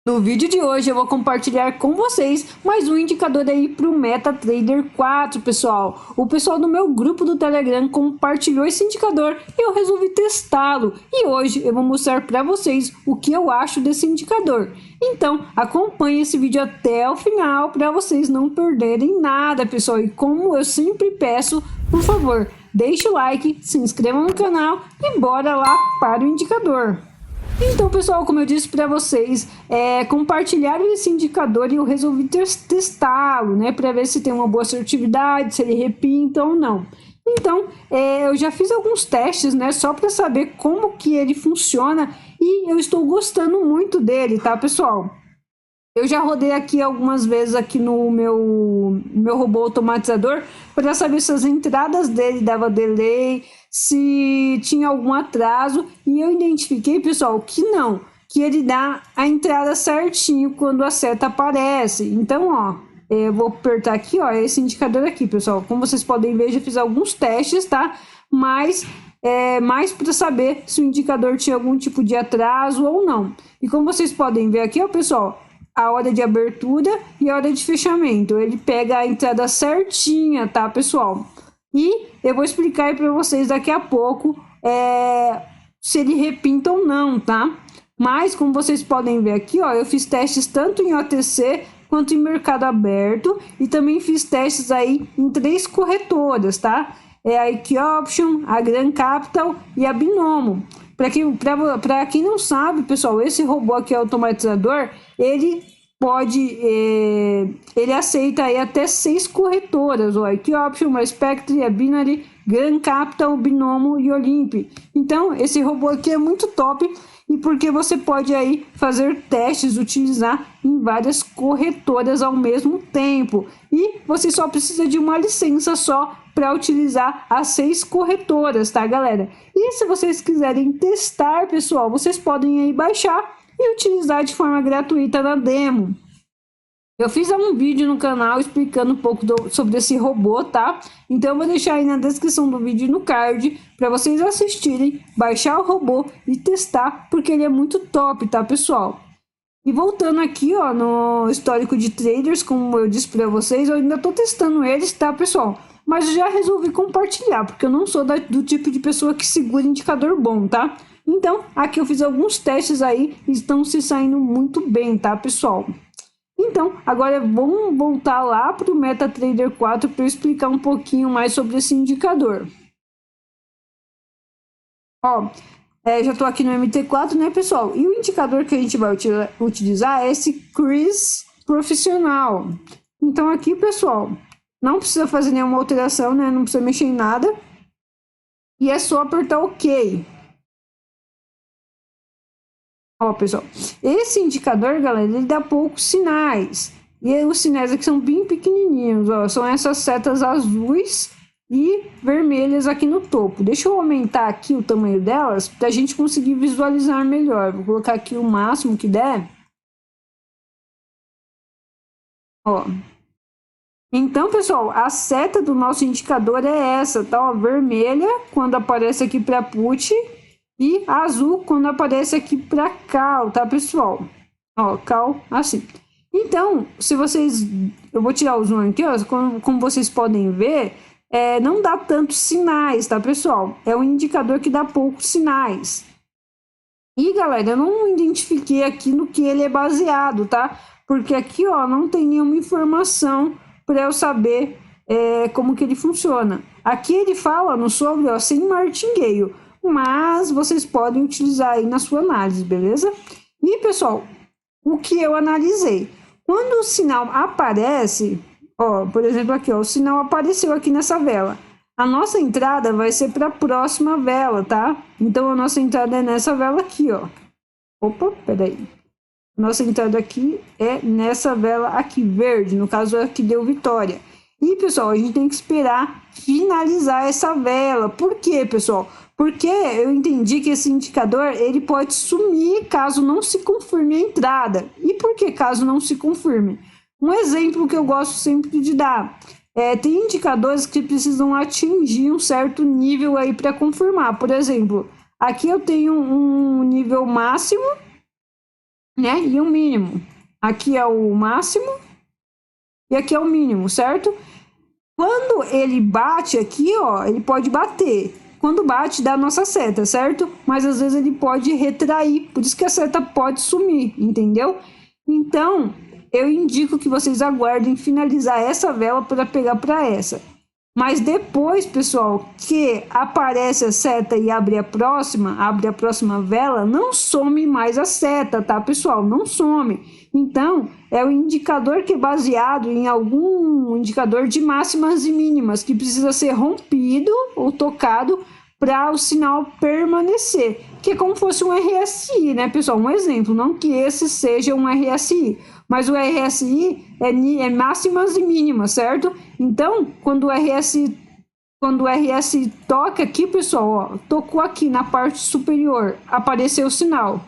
No vídeo de hoje eu vou compartilhar com vocês mais um indicador aí para o MetaTrader 4, pessoal. O pessoal do meu grupo do Telegram compartilhou esse indicador e eu resolvi testá-lo. E hoje eu vou mostrar para vocês o que eu acho desse indicador. Então acompanhe esse vídeo até o final para vocês não perderem nada, pessoal. E como eu sempre peço, por favor, deixe o like, se inscreva no canal e bora lá para o indicador. Então, pessoal, como eu disse para vocês, compartilharam esse indicador e eu resolvi testá-lo, né, para ver se tem uma boa assertividade, se ele repinta ou não. Então, eu já fiz alguns testes, né, só para saber como que ele funciona e eu estou gostando muito dele, tá, pessoal? Eu já rodei aqui algumas vezes aqui no meu robô automatizador para saber se as entradas dele dava delay, se tinha algum atraso, e eu identifiquei, pessoal, que não, que ele dá a entrada certinho quando a seta aparece. Então, ó, eu vou apertar aqui, ó, esse indicador aqui, pessoal. Como vocês podem ver, já fiz alguns testes, tá? Mas mais para saber se o indicador tinha algum tipo de atraso ou não. E como vocês podem ver aqui, ó, pessoal, a hora de abertura e a hora de fechamento. Ele pega a entrada certinha, tá, pessoal? E eu vou explicar aí para vocês daqui a pouco se ele repinta ou não, tá? Mas, como vocês podem ver aqui, ó, eu fiz testes tanto em OTC quanto em mercado aberto e também fiz testes aí em 3 corretoras, tá? É a Equioption, a Grand Capital e a Binomo. Para quem não sabe, pessoal, esse robô aqui automatizador, ele aceita aí até 6 corretoras, ó, Equioption, a Spectre, a Binary, Grand Capital, Binomo e Olymp. Então, esse robô aqui é muito top e porque você pode aí fazer testes, utilizar em várias corretoras ao mesmo tempo. E você só precisa de uma licença só para utilizar as 6 corretoras, tá, galera? E se vocês quiserem testar, pessoal, vocês podem aí baixar e utilizar de forma gratuita na demo. Eu fiz um vídeo no canal explicando um pouco sobre esse robô, tá? Então eu vou deixar aí na descrição do vídeo, no card, para vocês assistirem, baixar o robô e testar, porque ele é muito top, tá, pessoal? E voltando aqui, ó, no histórico de traders, como eu disse para vocês, eu ainda tô testando eles, tá, pessoal? Mas já resolvi compartilhar, porque eu não sou do tipo de pessoa que segura indicador bom, tá? Então, aqui eu fiz alguns testes aí e estão se saindo muito bem, tá, pessoal? Então, agora vamos voltar lá para o MetaTrader 4 para eu explicar um pouquinho mais sobre esse indicador. Ó, já estou aqui no MT4, né, pessoal? E o indicador que a gente vai utilizar é esse CRIS profissional. Então, aqui, pessoal, não precisa fazer nenhuma alteração, né? Não precisa mexer em nada. E é só apertar OK. Ó, pessoal, esse indicador, galera, ele dá poucos sinais. E os sinais aqui são bem pequenininhos, ó. São essas setas azuis e vermelhas aqui no topo. Deixa eu aumentar aqui o tamanho delas para a gente conseguir visualizar melhor. Vou colocar aqui o máximo que der. Ó. Então, pessoal, a seta do nosso indicador é essa, tá? Ó, vermelha quando aparece aqui para put e azul quando aparece aqui para call, tá, pessoal? Ó, call assim. Então, se vocês... Eu vou tirar o zoom aqui, ó. Como vocês podem ver, não dá tantos sinais, tá, pessoal? É um indicador que dá poucos sinais. E, galera, eu não identifiquei aqui no que ele é baseado, tá? Porque aqui, ó, não tem nenhuma informação para eu saber como que ele funciona. Aqui ele fala no sobre, ó, sem martingale, mas vocês podem utilizar aí na sua análise, beleza? E, pessoal, o que eu analisei? Quando o sinal aparece, ó, por exemplo aqui, ó, o sinal apareceu aqui nessa vela. A nossa entrada vai ser para a próxima vela, tá? Então, a nossa entrada é nessa vela aqui, ó. Opa, peraí. Nossa entrada aqui é nessa vela aqui, verde, no caso aqui deu vitória. E, pessoal, a gente tem que esperar finalizar essa vela. Por quê, pessoal? Porque eu entendi que esse indicador ele pode sumir caso não se confirme a entrada. E por que caso não se confirme? Um exemplo que eu gosto sempre de dar. Tem indicadores que precisam atingir um certo nível aí para confirmar. Por exemplo, aqui eu tenho um nível máximo né? E o mínimo. Aqui é o máximo e aqui é o mínimo, certo? Quando ele bate aqui, ó, ele pode bater. Quando bate, dá a nossa seta, certo? Mas às vezes ele pode retrair, por isso que a seta pode sumir, entendeu? Então, eu indico que vocês aguardem finalizar essa vela para pegar para essa. Mas depois, pessoal, que aparece a seta e abre a próxima vela, não some mais a seta, tá, pessoal? Não some. Então, é o indicador que é baseado em algum indicador de máximas e mínimas, que precisa ser rompido ou tocado para o sinal permanecer, que é como fosse um RSI, né, pessoal? Um exemplo, não que esse seja um RSI, mas o RSI é máximas e mínimas, certo? Então, quando o RSI toca aqui, pessoal, ó, tocou aqui na parte superior, apareceu o sinal.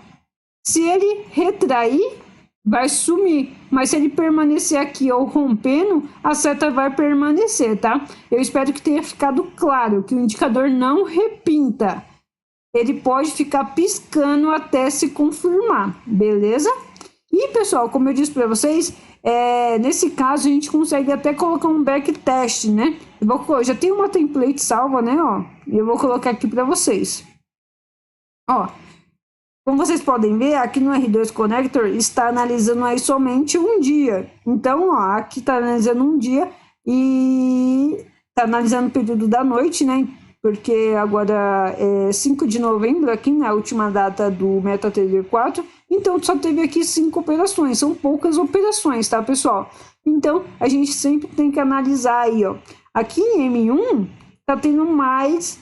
Se ele retrair, vai sumir, mas se ele permanecer aqui ou rompendo, a seta vai permanecer, tá? Eu espero que tenha ficado claro que o indicador não repinta. Ele pode ficar piscando até se confirmar, beleza? E, pessoal, como eu disse para vocês, nesse caso a gente consegue até colocar um backtest, né? Eu já tenho uma template salva, né? Ó, eu vou colocar aqui para vocês. Ó, como vocês podem ver, aqui no R2 Connector está analisando aí somente um dia. Então, ó, aqui está analisando um dia e está analisando o período da noite, né? Porque agora é 5 de novembro, aqui na última data do MetaTrader 4. Então, só teve aqui 5 operações. São poucas operações, tá, pessoal? Então, a gente sempre tem que analisar aí, ó. Aqui em M1, tá tendo mais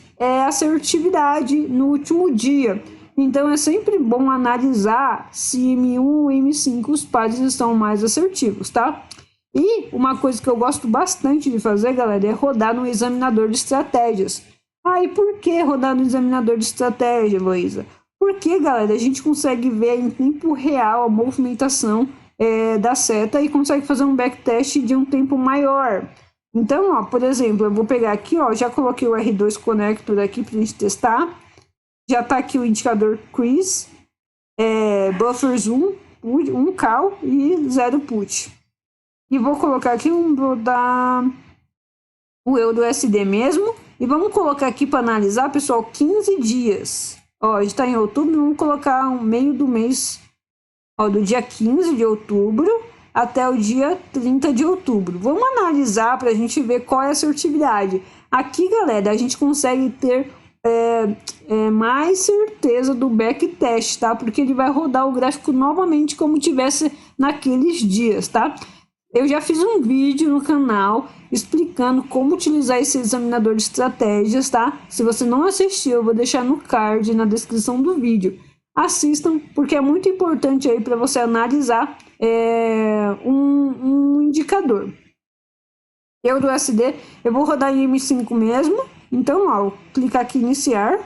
assertividade no último dia. Então, é sempre bom analisar se M1 e M5 os pares estão mais assertivos, tá? E uma coisa que eu gosto bastante de fazer, galera, é rodar no examinador de estratégias. Ah, e por que rodar no examinador de estratégia, Luísa? Porque, galera, a gente consegue ver em tempo real a movimentação da seta e consegue fazer um backtest de um tempo maior. Então, ó, por exemplo, eu vou pegar aqui, ó, já coloquei o R2 Connector aqui para a gente testar. Já está aqui o indicador Quiz, Buffers 1 call e 0 put. E vou colocar aqui o EURUSD mesmo. E vamos colocar aqui para analisar, pessoal, 15 dias. Ó, a gente está em outubro, vamos colocar o meio do mês, ó, do dia 15 de outubro até o dia 30 de outubro. Vamos analisar para a gente ver qual é a assertividade. Aqui, galera, a gente consegue ter mais certeza do backtest, tá? Porque ele vai rodar o gráfico novamente como tivesse naqueles dias, tá? Eu já fiz um vídeo no canal explicando como utilizar esse examinador de estratégias, tá? Se você não assistiu, eu vou deixar no card, na descrição do vídeo. Assistam, porque é muito importante aí para você analisar um indicador. EURUSD, eu vou rodar em M5 mesmo. Então, ó, clicar aqui em iniciar.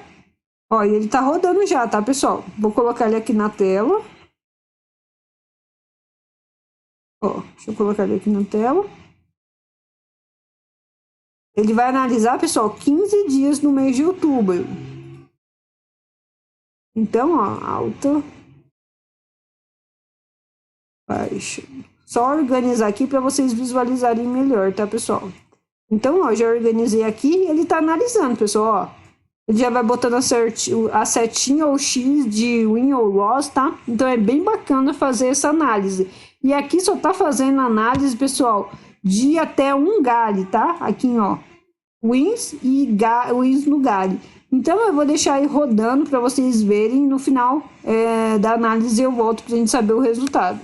Ó, e ele tá rodando já, tá, pessoal? Vou colocar ele aqui na tela. Ó, deixa eu colocar ele aqui na tela. Ele vai analisar, pessoal, 15 dias no mês de outubro. Então, ó, alta, baixa. Só organizar aqui para vocês visualizarem melhor, tá, pessoal? Então, ó, já organizei aqui e ele tá analisando, pessoal, ó. Ele já vai botando a setinha ou X de win ou loss, tá? Então, é bem bacana fazer essa análise. E aqui só tá fazendo análise, pessoal, de até um GALI, tá? Aqui, ó, wins e wins no GALI. Então, eu vou deixar aí rodando para vocês verem. No final da análise eu volto pra gente saber o resultado.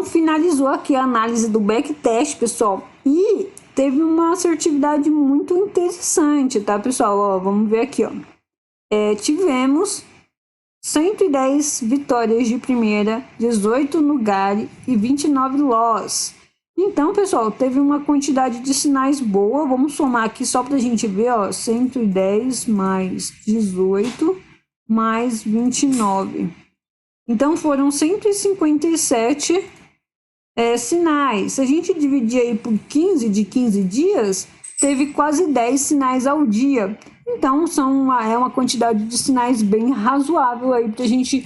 Então, finalizou aqui a análise do backtest, pessoal, e teve uma assertividade muito interessante, tá, pessoal? Ó, vamos ver aqui, ó. Tivemos 110 vitórias de primeira, 18 no Gary e 29 loss. Então, pessoal, teve uma quantidade de sinais boa. Vamos somar aqui só para a gente ver, ó, 110 mais 18 mais 29. Então, foram 157 sinais. Se a gente dividir aí por 15 de 15 dias, teve quase 10 sinais ao dia. Então, é uma quantidade de sinais bem razoável aí para a gente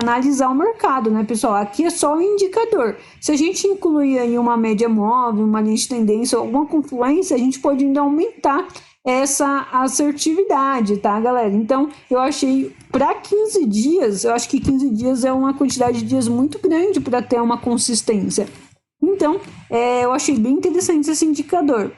analisar o mercado, né, pessoal? Aqui é só um indicador. Se a gente incluir aí uma média móvel, uma linha de tendência, alguma confluência, a gente pode ainda aumentar essa assertividade, tá, galera? Então, eu achei para 15 dias, eu acho que 15 dias é uma quantidade de dias muito grande para ter uma consistência. Então, eu achei bem interessante esse indicador.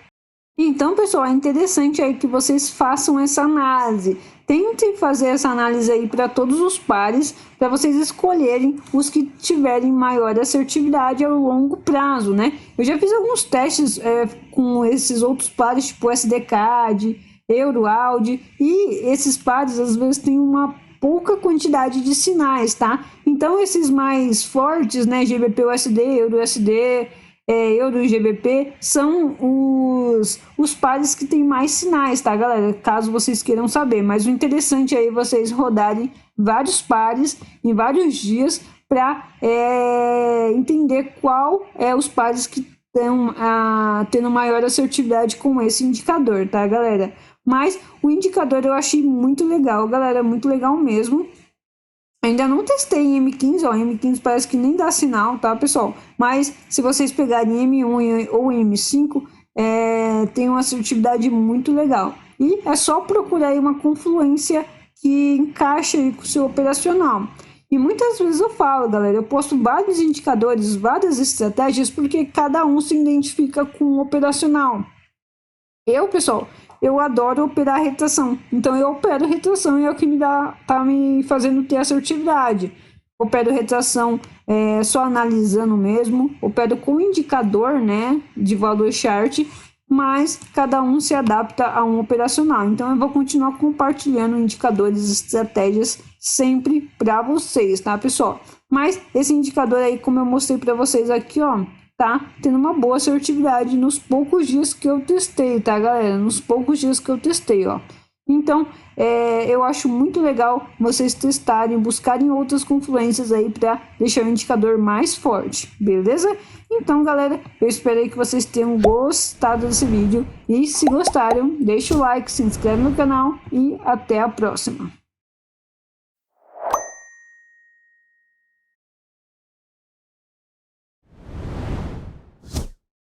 Então, pessoal, é interessante aí que vocês façam essa análise. Tentem fazer essa análise aí para todos os pares, para vocês escolherem os que tiverem maior assertividade ao longo prazo, né? Eu já fiz alguns testes com esses outros pares, tipo SDCAD, EURAUD, e esses pares às vezes têm uma pouca quantidade de sinais, tá? Então, esses mais fortes, né, GBP-USD, EURO-USD, Euro e GBP, são os pares que tem mais sinais, tá, galera? Caso vocês queiram saber. Mas o interessante é vocês rodarem vários pares em vários dias para entender qual os pares que estão tendo maior assertividade com esse indicador, tá, galera? Mas o indicador eu achei muito legal, galera, muito legal mesmo. Ainda não testei em M15, ó, M15 parece que nem dá sinal, tá, pessoal? Mas se vocês pegarem M1 ou M5, tem uma assertividade muito legal. E é só procurar aí uma confluência que encaixe aí com o seu operacional. E muitas vezes eu falo, galera, eu posto vários indicadores, várias estratégias, porque cada um se identifica com o operacional. Pessoal, eu adoro operar retração, então eu opero retração e é o que tá me fazendo ter assertividade. Opero retração só analisando mesmo, opero com indicador, né, de valor chart, mas cada um se adapta a um operacional. Então eu vou continuar compartilhando indicadores e estratégias sempre para vocês, tá, pessoal? Mas esse indicador aí, como eu mostrei para vocês aqui, ó, tá tendo uma boa assertividade nos poucos dias que eu testei, tá, galera? Nos poucos dias que eu testei, ó. Então, eu acho muito legal vocês testarem, buscarem outras confluências aí para deixar o indicador mais forte, beleza? Então, galera, eu espero que vocês tenham gostado desse vídeo. E se gostaram, deixa o like, se inscreve no canal e até a próxima.